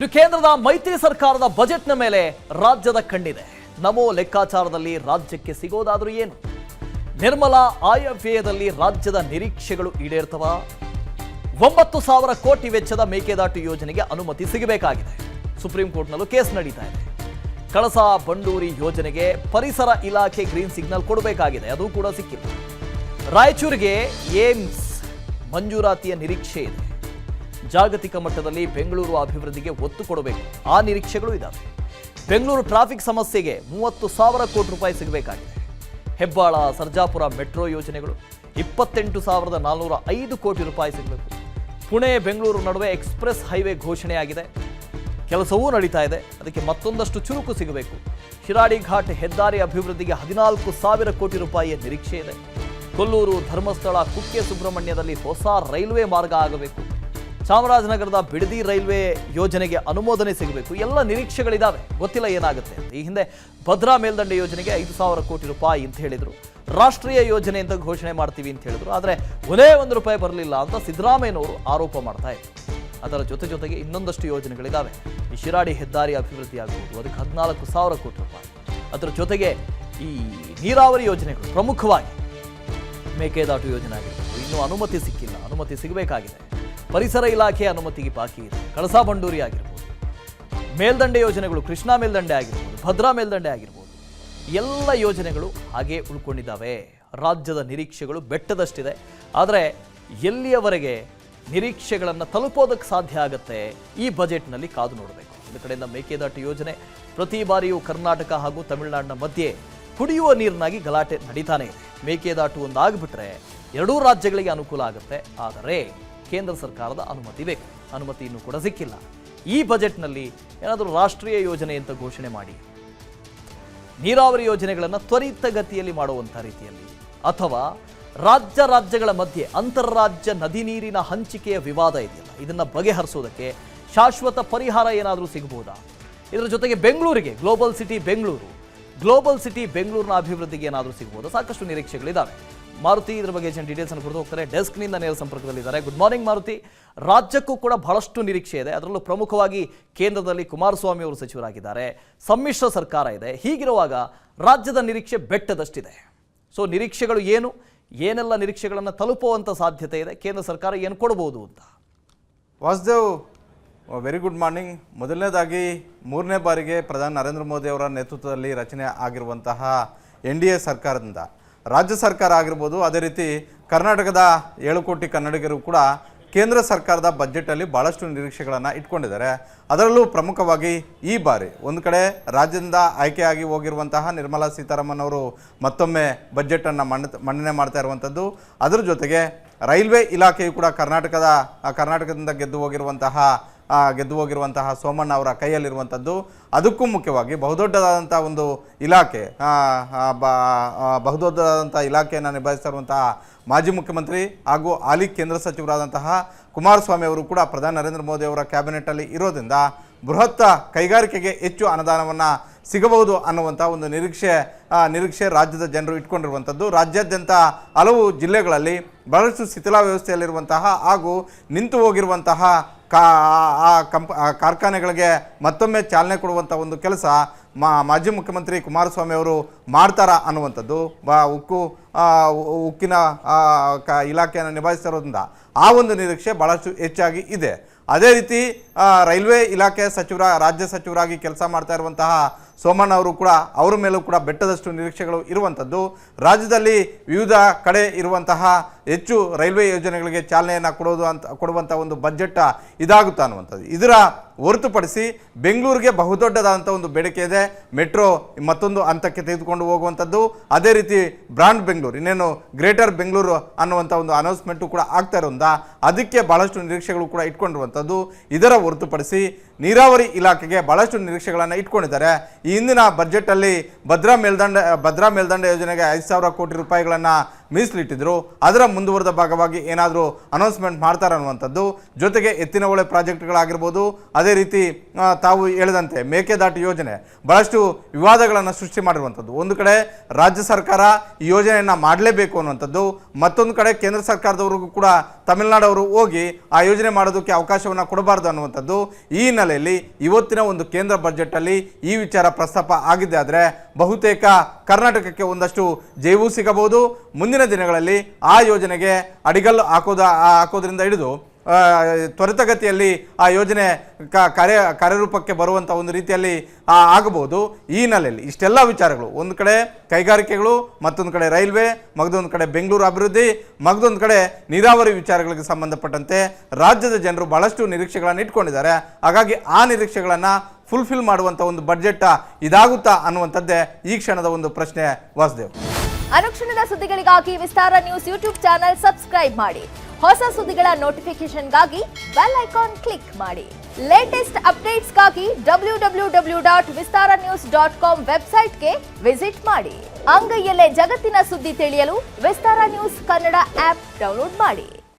ಇದು ಕೇಂದ್ರದ ಮೈತ್ರಿ ಸರ್ಕಾರದ ಬಜೆಟ್ನ ಮೇಲೆ ರಾಜ್ಯದ ಕಣ್ಣಿದೆ. ನಮೋ ಲೆಕ್ಕಾಚಾರದಲ್ಲಿ ರಾಜ್ಯಕ್ಕೆ ಸಿಗೋದಾದ್ರೂ ಏನು? ನಿರ್ಮಲಾ ಆಯವ್ಯಯದಲ್ಲಿ ರಾಜ್ಯದ ನಿರೀಕ್ಷೆಗಳು ಈಡೇರ್ತವ? 9,000 ಕೋಟಿ ವೆಚ್ಚದ ಮೇಕೆದಾಟು ಯೋಜನೆಗೆ ಅನುಮತಿ ಸಿಗಬೇಕಾಗಿದೆ. ಸುಪ್ರೀಂ ಕೋರ್ಟ್ನಲ್ಲೂ ಕೇಸ್ ನಡೀತಾ ಇದೆ. ಕಳಸಾ ಬಂಡೂರಿ ಯೋಜನೆಗೆ ಪರಿಸರ ಇಲಾಖೆ ಗ್ರೀನ್ ಸಿಗ್ನಲ್ ಕೊಡಬೇಕಾಗಿದೆ, ಅದು ಕೂಡ ಸಿಕ್ಕಿಲ್ಲ. ರಾಯಚೂರಿಗೆ ಏಮ್ಸ್ ಮಂಜೂರಾತಿಯ ನಿರೀಕ್ಷೆ ಇದೆ. ಜಾಗತಿಕ ಮಟ್ಟದಲ್ಲಿ ಬೆಂಗಳೂರು ಅಭಿವೃದ್ಧಿಗೆ ಒತ್ತು ಕೊಡಬೇಕು, ಆ ನಿರೀಕ್ಷೆಗಳು ಇದ್ದಾವೆ. ಬೆಂಗಳೂರು ಟ್ರಾಫಿಕ್ ಸಮಸ್ಯೆಗೆ 30,000 ಕೋಟಿ ರೂಪಾಯಿ ಸಿಗಬೇಕಾಗಿದೆ. ಹೆಬ್ಬಾಳ ಸರ್ಜಾಪುರ ಮೆಟ್ರೋ ಯೋಜನೆಗಳು 28,405 ಕೋಟಿ ರೂಪಾಯಿ ಸಿಗಬೇಕು. ಪುಣೆ ಬೆಂಗಳೂರು ನಡುವೆ ಎಕ್ಸ್ಪ್ರೆಸ್ ಹೈವೇ ಘೋಷಣೆಯಾಗಿದೆ, ಕೆಲಸವೂ ನಡೀತಾ ಇದೆ, ಅದಕ್ಕೆ ಮತ್ತೊಂದಷ್ಟು ಚುರುಕು ಸಿಗಬೇಕು. ಶಿರಾಡಿ ಘಾಟ್ ಹೆದ್ದಾರಿ ಅಭಿವೃದ್ಧಿಗೆ 14,000 ಕೋಟಿ ರೂಪಾಯಿಯ ನಿರೀಕ್ಷೆ ಇದೆ. ಕೊಲ್ಲೂರು ಧರ್ಮಸ್ಥಳ ಕುಕ್ಕೆ ಸುಬ್ರಹ್ಮಣ್ಯದಲ್ಲಿ ಹೊಸ ರೈಲ್ವೆ ಮಾರ್ಗ ಆಗಬೇಕು. ಚಾಮರಾಜನಗರದ ಬಿಡದಿ ರೈಲ್ವೆ ಯೋಜನೆಗೆ ಅನುಮೋದನೆ ಸಿಗಬೇಕು. ಎಲ್ಲ ನಿರೀಕ್ಷೆಗಳಿದ್ದಾವೆ, ಗೊತ್ತಿಲ್ಲ ಏನಾಗುತ್ತೆ ಅಂತ. ಈ ಹಿಂದೆ ಭದ್ರಾ ಮೇಲ್ದಂಡೆ ಯೋಜನೆಗೆ 5,000 ಕೋಟಿ ರೂಪಾಯಿ ಅಂತ ಹೇಳಿದ್ರು, ರಾಷ್ಟ್ರೀಯ ಯೋಜನೆ ಅಂತ ಘೋಷಣೆ ಮಾಡ್ತೀವಿ ಅಂತ ಹೇಳಿದ್ರು. ಆದರೆ ಒಂದೇ ₹1 ಬರಲಿಲ್ಲ ಅಂತ ಸಿದ್ದರಾಮಯ್ಯನವರು ಆರೋಪ ಮಾಡ್ತಾ ಇದ್ರು. ಅದರ ಜೊತೆಗೆ ಇನ್ನೊಂದಷ್ಟು ಯೋಜನೆಗಳಿದ್ದಾವೆ. ಈ ಶಿರಾಡಿ ಹೆದ್ದಾರಿ ಅಭಿವೃದ್ಧಿ ಆಗಬಹುದು, ಅದಕ್ಕೆ 14,000 ಕೋಟಿ ರೂಪಾಯಿ. ಅದರ ಜೊತೆಗೆ ಈ ನೀರಾವರಿ ಯೋಜನೆಗಳು, ಪ್ರಮುಖವಾಗಿ ಮೇಕೆದಾಟು ಯೋಜನೆ ಆಗಿರ್ಬೋದು, ಇನ್ನೂ ಅನುಮತಿ ಸಿಕ್ಕಿಲ್ಲ, ಅನುಮತಿ ಸಿಗಬೇಕಾಗಿದೆ. ಪರಿಸರ ಇಲಾಖೆ ಅನುಮತಿಗೆ ಬಾಕಿ ಇದೆ. ಕಳಸಾ ಬಂಡೂರಿ ಆಗಿರ್ಬೋದು, ಮೇಲ್ದಂಡೆ ಯೋಜನೆಗಳು, ಕೃಷ್ಣಾ ಮೇಲ್ದಂಡೆ ಆಗಿರ್ಬೋದು, ಭದ್ರಾ ಮೇಲ್ದಂಡೆ ಆಗಿರ್ಬೋದು, ಎಲ್ಲ ಯೋಜನೆಗಳು ಹಾಗೆ ಉಳ್ಕೊಂಡಿದ್ದಾವೆ. ರಾಜ್ಯದ ನಿರೀಕ್ಷೆಗಳು ಬೆಟ್ಟದಷ್ಟಿದೆ. ಆದರೆ ಎಲ್ಲಿಯವರೆಗೆ ನಿರೀಕ್ಷೆಗಳನ್ನು ತಲುಪೋದಕ್ಕೆ ಸಾಧ್ಯ ಆಗುತ್ತೆ, ಈ ಬಜೆಟ್ನಲ್ಲಿ ಕಾದು ನೋಡಬೇಕು. ಒಂದು ಕಡೆಯಿಂದ ಮೇಕೆದಾಟು ಯೋಜನೆ ಪ್ರತಿ ಬಾರಿಯೂ ಕರ್ನಾಟಕ ಹಾಗೂ ತಮಿಳುನಾಡಿನ ಮಧ್ಯೆ ಕುಡಿಯುವ ನೀರಿನಾಗಿ ಗಲಾಟೆ ನಡೀತಾನೆ ಇದೆ. ಮೇಕೆದಾಟು ಒಂದಾಗ್ಬಿಟ್ರೆ ಎರಡೂ ರಾಜ್ಯಗಳಿಗೆ ಅನುಕೂಲ ಆಗುತ್ತೆ. ಆದರೆ ಕೇಂದ್ರ ಸರ್ಕಾರದ ಅನುಮತಿ ಬೇಕು, ಅನುಮತಿ ಇನ್ನೂ ಕೂಡ ಸಿಕ್ಕಿಲ್ಲ. ಈ ಬಜೆಟ್ನಲ್ಲಿ ಏನಾದರೂ ರಾಷ್ಟ್ರೀಯ ಯೋಜನೆ ಅಂತ ಘೋಷಣೆ ಮಾಡಿ ನೀರಾವರಿ ಯೋಜನೆಗಳನ್ನು ತ್ವರಿತಗತಿಯಲ್ಲಿ ಮಾಡುವಂಥ ರೀತಿಯಲ್ಲಿ, ಅಥವಾ ರಾಜ್ಯಗಳ ಮಧ್ಯೆ ಅಂತಾರಾಜ್ಯ ನದಿ ನೀರಿನ ಹಂಚಿಕೆಯ ವಿವಾದ ಇದೆಯಲ್ಲ, ಇದನ್ನು ಬಗೆಹರಿಸೋದಕ್ಕೆ ಶಾಶ್ವತ ಪರಿಹಾರ ಏನಾದರೂ ಸಿಗಬಹುದಾ? ಇದರ ಜೊತೆಗೆ ಬೆಂಗಳೂರಿಗೆ ಗ್ಲೋಬಲ್ ಸಿಟಿ ಬೆಂಗಳೂರಿನ ಅಭಿವೃದ್ಧಿಗೆ ಏನಾದರೂ ಸಿಗಬಹುದಾ? ಸಾಕಷ್ಟು ನಿರೀಕ್ಷೆಗಳಿದ್ದಾವೆ. ಮಾರುತಿ ಇದರ ಬಗ್ಗೆ ಡೀಟೇಲ್ಸ್ ಅನ್ನು ಕೊಡ್ತಾ ಹೋಗ್ತಾರೆ. ಡೆಸ್ಕ್ನಿಂದ ನೇರ ಸಂಪರ್ಕದಲ್ಲಿದ್ದಾರೆ. Good morning Maruti. ರಾಜ್ಯಕ್ಕೂ ಕೂಡ ಬಹಳಷ್ಟು ನಿರೀಕ್ಷೆ ಇದೆ, ಅದರಲ್ಲೂ ಪ್ರಮುಖವಾಗಿ ಕೇಂದ್ರದಲ್ಲಿ ಕುಮಾರಸ್ವಾಮಿ ಅವರು ಸಚಿವರಾಗಿದ್ದಾರೆ, ಸಮ್ಮಿಶ್ರ ಸರ್ಕಾರ ಇದೆ. ಹೀಗಿರುವಾಗ ರಾಜ್ಯದ ನಿರೀಕ್ಷೆ ಬೆಟ್ಟದಷ್ಟಿದೆ. ಸೊ ನಿರೀಕ್ಷೆಗಳು ಏನೆಲ್ಲ ನಿರೀಕ್ಷೆಗಳನ್ನು ತಲುಪುವಂಥ ಸಾಧ್ಯತೆ ಇದೆ? ಕೇಂದ್ರ ಸರ್ಕಾರ ಏನು ಕೊಡಬಹುದು ಅಂತ? Vasudev, very good morning. ಮೊದಲನೇದಾಗಿ 3ನೇ ಬಾರಿಗೆ ಪ್ರಧಾನಿ ನರೇಂದ್ರ ಮೋದಿ ಅವರ ನೇತೃತ್ವದಲ್ಲಿ ರಚನೆ ಆಗಿರುವಂತಹ NDA ಸರ್ಕಾರದಿಂದ ರಾಜ್ಯ ಸರ್ಕಾರ ಆಗಿರ್ಬೋದು, ಅದೇ ರೀತಿ ಕರ್ನಾಟಕದ 7 ಕೋಟಿ ಕನ್ನಡಿಗರು ಕೂಡ ಕೇಂದ್ರ ಸರ್ಕಾರದ ಬಜೆಟಲ್ಲಿ ಭಾಳಷ್ಟು ನಿರೀಕ್ಷೆಗಳನ್ನು ಇಟ್ಕೊಂಡಿದ್ದಾರೆ. ಅದರಲ್ಲೂ ಪ್ರಮುಖವಾಗಿ ಈ ಬಾರಿ ಒಂದು ಕಡೆ ರಾಜ್ಯದಿಂದ ಆಯ್ಕೆಯಾಗಿ ಹೋಗಿರುವಂತಹ ನಿರ್ಮಲಾ ಸೀತಾರಾಮನ್ ಅವರು ಮತ್ತೊಮ್ಮೆ ಬಜೆಟನ್ನು ಮಂಡನೆ ಮಾಡ್ತಾ ಇರುವಂಥದ್ದು. ಅದರ ಜೊತೆಗೆ ರೈಲ್ವೆ ಇಲಾಖೆಯು ಕೂಡ ಕರ್ನಾಟಕದಿಂದ ಗೆದ್ದು ಹೋಗಿರುವಂತಹ ಸೋಮಣ್ಣ ಅವರ ಕೈಯಲ್ಲಿರುವಂಥದ್ದು. ಅದಕ್ಕೂ ಮುಖ್ಯವಾಗಿ ಬಹುದೊಡ್ಡದಾದಂಥ ಒಂದು ಇಲಾಖೆ, ಬಹುದೊಡ್ಡದಾದಂಥ ಇಲಾಖೆಯನ್ನು ನಿಭಾಯಿಸ್ತಾ ಇರುವಂತಹ ಮಾಜಿ ಮುಖ್ಯಮಂತ್ರಿ ಹಾಗೂ ಹಾಲಿ ಕೇಂದ್ರ ಸಚಿವರಾದಂತಹ ಕುಮಾರಸ್ವಾಮಿ ಅವರು ಕೂಡ ಪ್ರಧಾನಿ ನರೇಂದ್ರ ಮೋದಿ ಅವರ ಕ್ಯಾಬಿನೆಟ್ಟಲ್ಲಿ ಇರೋದ್ರಿಂದ ಬೃಹತ್ ಕೈಗಾರಿಕೆಗೆ ಹೆಚ್ಚು ಅನುದಾನವನ್ನು ಸಿಗಬಹುದು ಅನ್ನುವಂಥ ಒಂದು ನಿರೀಕ್ಷೆ ರಾಜ್ಯದ ಜನರು ಇಟ್ಕೊಂಡಿರುವಂಥದ್ದು. ರಾಜ್ಯಾದ್ಯಂತ ಹಲವು ಜಿಲ್ಲೆಗಳಲ್ಲಿ ಬಹಳಷ್ಟು ಶಿಥಿಲ ವ್ಯವಸ್ಥೆಯಲ್ಲಿರುವಂತಹ ಹಾಗೂ ನಿಂತು ಹೋಗಿರುವಂತಹ ಕಾರ್ಖಾನೆಗಳಿಗೆ ಮತ್ತೊಮ್ಮೆ ಚಾಲನೆ ಕೊಡುವಂಥ ಒಂದು ಕೆಲಸ ಮಾಜಿ ಮುಖ್ಯಮಂತ್ರಿ ಕುಮಾರಸ್ವಾಮಿ ಅವರು ಮಾಡ್ತಾರಾ ಅನ್ನುವಂಥದ್ದು, ಉಕ್ಕಿನ ಇಲಾಖೆಯನ್ನು ನಿಭಾಯಿಸ್ತಾ ಇರೋದ್ರಿಂದ ಆ ಒಂದು ನಿರೀಕ್ಷೆ ಭಾಳಷ್ಟು ಹೆಚ್ಚಾಗಿ ಇದೆ. ಅದೇ ರೀತಿ ರೈಲ್ವೆ ಇಲಾಖೆ ರಾಜ್ಯ ಸಚಿವರಾಗಿ ಕೆಲಸ ಮಾಡ್ತಾ ಇರುವಂತಹ ಸೋಮಣ್ಣ ಅವರು ಕೂಡ, ಅವರ ಮೇಲೂ ಕೂಡ ಬೆಟ್ಟದಷ್ಟು ನಿರೀಕ್ಷೆಗಳು ಇರುವಂಥದ್ದು. ರಾಜ್ಯದಲ್ಲಿ ವಿವಿಧ ಕಡೆ ಇರುವಂತಹ ಹೆಚ್ಚು ರೈಲ್ವೆ ಯೋಜನೆಗಳಿಗೆ ಚಾಲನೆಯನ್ನು ಕೊಡುವಂಥ ಒಂದು ಬಜೆಟ್ ಇದಾಗುತ್ತಾ ಅನ್ನುವಂಥದ್ದು. ಇದರ ಹೊರತುಪಡಿಸಿ ಬೆಂಗಳೂರಿಗೆ ಬಹುದೊಡ್ಡದಾದಂಥ ಒಂದು ಬೇಡಿಕೆ ಇದೆ. ಮೆಟ್ರೋ ಮತ್ತೊಂದು ಹಂತಕ್ಕೆ ತೆಗೆದುಕೊಂಡು ಹೋಗುವಂಥದ್ದು, ಅದೇ ರೀತಿ ಬ್ರಾಂಡ್ ಬೆಂಗಳೂರು, ಇನ್ನೇನು ಗ್ರೇಟರ್ ಬೆಂಗಳೂರು ಅನ್ನುವಂಥ ಒಂದು ಅನೌನ್ಸ್ಮೆಂಟು ಕೂಡ ಆಗ್ತಾ ಇರೋದ್ರಿಂದ ಅದಕ್ಕೆ ಭಾಳಷ್ಟು ನಿರೀಕ್ಷೆಗಳು ಕೂಡ ಇಟ್ಕೊಂಡಿರುವಂಥದ್ದು. ಇದರ ಹೊರತುಪಡಿಸಿ ನೀರಾವರಿ ಇಲಾಖೆಗೆ ಭಾಳಷ್ಟು ನಿರೀಕ್ಷೆಗಳನ್ನು ಇಟ್ಕೊಂಡಿದ್ದಾರೆ. ಈ ಹಿಂದಿನ ಬಜೆಟಲ್ಲಿ ಭದ್ರಾ ಮೇಲ್ದಂಡೆ ಯೋಜನೆಗೆ 5,000 ಕೋಟಿ ರೂಪಾಯಿಗಳನ್ನು ಮೀಸಲಿಟ್ಟಿದ್ರು. ಅದರ ಮುಂದುವರೆದ ಭಾಗವಾಗಿ ಏನಾದರೂ ಅನೌನ್ಸ್ಮೆಂಟ್ ಮಾಡ್ತಾರೆ ಅನ್ನುವಂಥದ್ದು. ಜೊತೆಗೆ ಎತ್ತಿನ ಹೊಳೆ ಪ್ರಾಜೆಕ್ಟ್ಗಳಾಗಿರ್ಬೋದು, ಅದೇ ರೀತಿ ತಾವು ಹೇಳಿದಂತೆ ಮೇಕೆದಾಟು ಯೋಜನೆ ಬಹಳಷ್ಟು ವಿವಾದಗಳನ್ನು ಸೃಷ್ಟಿ ಮಾಡಿರುವಂಥದ್ದು. ಒಂದು ಕಡೆ ರಾಜ್ಯ ಸರ್ಕಾರ ಈ ಯೋಜನೆಯನ್ನು ಮಾಡಲೇಬೇಕು ಅನ್ನುವಂಥದ್ದು, ಮತ್ತೊಂದು ಕಡೆ ಕೇಂದ್ರ ಸರ್ಕಾರದವರಿಗೂ ಕೂಡ ತಮಿಳುನಾಡವರು ಹೋಗಿ ಆ ಯೋಜನೆ ಮಾಡೋದಕ್ಕೆ ಅವಕಾಶವನ್ನು ಕೊಡಬಾರ್ದು ಅನ್ನುವಂಥದ್ದು. ಈ ಹಿನ್ನೆಲೆಯಲ್ಲಿ ಇವತ್ತಿನ ಒಂದು ಕೇಂದ್ರ ಬಜೆಟಲ್ಲಿ ಈ ವಿಚಾರ ಪ್ರಸ್ತಾಪ ಆಗಿದೆ. ಆದರೆ ಬಹುತೇಕ ಕರ್ನಾಟಕಕ್ಕೆ ಒಂದಷ್ಟು ಜೈವು ಸಿಗಬಹುದು. ಮುಂದಿನ ದಿನಗಳಲ್ಲಿ ಆ ಯೋಜನೆಗೆ ಅಡಿಗಲ್ಲು ಹಾಕೋದ್ರಿಂದ ಹಿಡಿದು ತ್ವರಿತಗತಿಯಲ್ಲಿ ಆ ಯೋಜನೆ ಕಾರ್ಯರೂಪಕ್ಕೆ ಬರುವಂಥ ಒಂದು ರೀತಿಯಲ್ಲಿ ಆಗಬಹುದು. ಈ ಹಿನ್ನೆಲೆಯಲ್ಲಿ ಇಷ್ಟೆಲ್ಲ ವಿಚಾರಗಳು, ಒಂದು ಕಡೆ ಕೈಗಾರಿಕೆಗಳು, ಮತ್ತೊಂದು ಕಡೆ ರೈಲ್ವೆ, ಮಗದೊಂದು ಕಡೆ ಬೆಂಗಳೂರು ಅಭಿವೃದ್ಧಿ, ಮಗದೊಂದು ಕಡೆ ನೀರಾವರಿ ವಿಚಾರಗಳಿಗೆ ಸಂಬಂಧಪಟ್ಟಂತೆ ರಾಜ್ಯದ ಜನರು ಬಹಳಷ್ಟು ನಿರೀಕ್ಷೆಗಳನ್ನು ಇಟ್ಕೊಂಡಿದ್ದಾರೆ. ಹಾಗಾಗಿ ಆ ನಿರೀಕ್ಷೆಗಳನ್ನು ಫುಲ್ಫಿಲ್ ಮಾಡುವಂಥ ಒಂದು ಬಜೆಟ್ ಇದಾಗುತ್ತಾ ಅನ್ನುವಂಥದ್ದೇ ಈ ಕ್ಷಣದ ಒಂದು ಪ್ರಶ್ನೆ. ವಾಸುದೇವ್, ಅನುಕ್ಷಣದ ಸುದ್ದಿಗಳಿಗಾಗಿ ವಿಸ್ತಾರ ನ್ಯೂಸ್ ಯೂಟ್ಯೂಬ್ ಚಾನೆಲ್ ಸಬ್ಸ್ಕ್ರೈಬ್ ಮಾಡಿ. ಹೊಸ ಸುದ್ದಿಗಳ ನೋಟಿಫಿಕೇಶನ್ಗಾಗಿ ಬೆಲ್ ಐಕಾನ್ ಕ್ಲಿಕ್ ಮಾಡಿ. ಲೇಟೆಸ್ಟ್ ಅಪ್ಡೇಟ್ಸ್ಗಾಗಿ www.vistaranews.com ವೆಬ್ಸೈಟ್ಗೆ ವಿಸಿಟ್ ಮಾಡಿ. ಅಂಗೈಯಲ್ಲೇ ಜಗತ್ತಿನ ಸುದ್ದಿ ತಿಳಿಯಲು ವಿಸ್ತಾರ ನ್ಯೂಸ್ ಕನ್ನಡ ಆಪ್ ಡೌನ್ಲೋಡ್ ಮಾಡಿ.